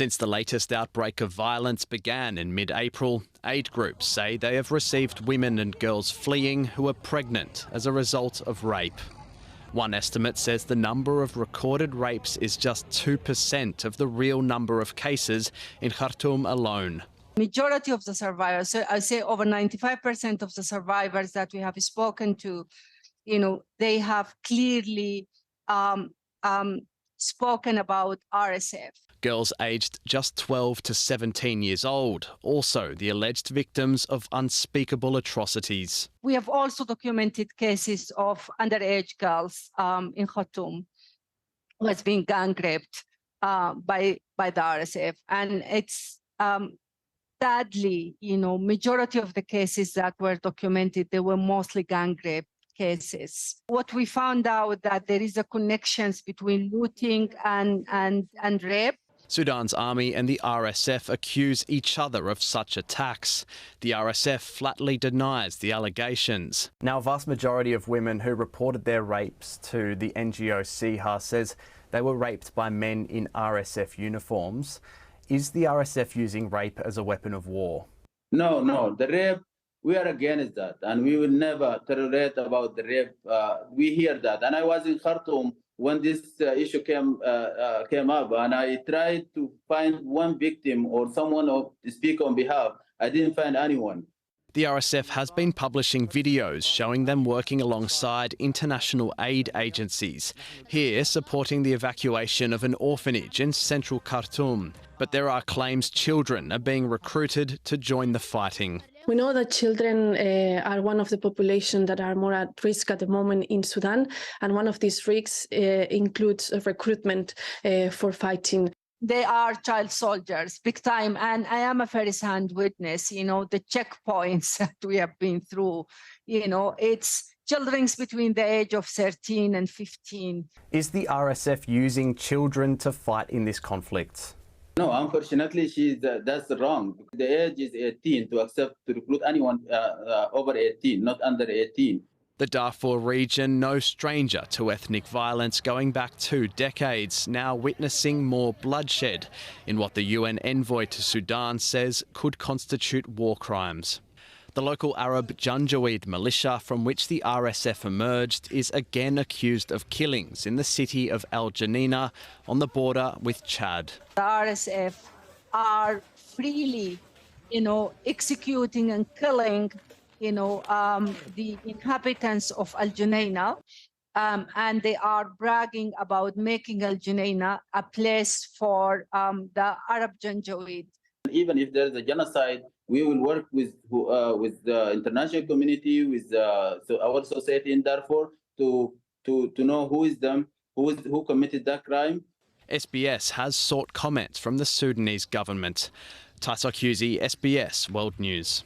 Since the latest outbreak of violence began in mid-April, aid groups say they have received women and girls fleeing who are pregnant as a result of rape. One estimate says the number of recorded rapes is just 2% of the real number of cases in Khartoum alone. Majority of the survivors, so I say over 95% of the survivors that we have spoken to, they have clearly spoken about RSF. Girls aged just 12 to 17 years old, also the alleged victims of unspeakable atrocities. We have also documented cases of underage girls in Khartoum who has been gang raped by the RSF. And it's sadly, majority of the cases that were documented, they were mostly gang rape cases. What we found out that there is a connections between looting and rape. Sudan's army and the RSF accuse each other of such attacks. The RSF flatly denies the allegations. Now, a vast majority of women who reported their rapes to the NGO SIHA says they were raped by men in RSF uniforms. Is the RSF using rape as a weapon of war? No, the rape, we are against that, and we will never tolerate about the rape. We hear that, and I was in Khartoum when this issue came up, and I tried to find one victim or someone to speak on behalf. I didn't find anyone. The RSF has been publishing videos showing them working alongside international aid agencies, here supporting the evacuation of an orphanage in central Khartoum. But there are claims children are being recruited to join the fighting. We know that children are one of the population that are more at risk at the moment in Sudan, and one of these risks includes recruitment for fighting. They are child soldiers, big time, and I am a first-hand witness, the checkpoints that we have been through, it's children between the age of 13 and 15. Is the RSF using children to fight in this conflict? No, unfortunately, that's wrong. The age is 18 to recruit anyone over 18, not under 18. The Darfur region, no stranger to ethnic violence going back 2 decades, now witnessing more bloodshed in what the UN envoy to Sudan says could constitute war crimes. The local Arab Janjaweed militia from which the RSF emerged is again accused of killings in the city of Al Janina on the border with Chad. The RSF are freely, executing and killing, the inhabitants of Al Janina, and they are bragging about making Al Janina a place for the Arab Janjaweed. Even if there is a genocide, we will work with the international community, with our society in Darfur to know who committed that crime. SBS has sought comments from the Sudanese government. Taisok Husey, SBS World News.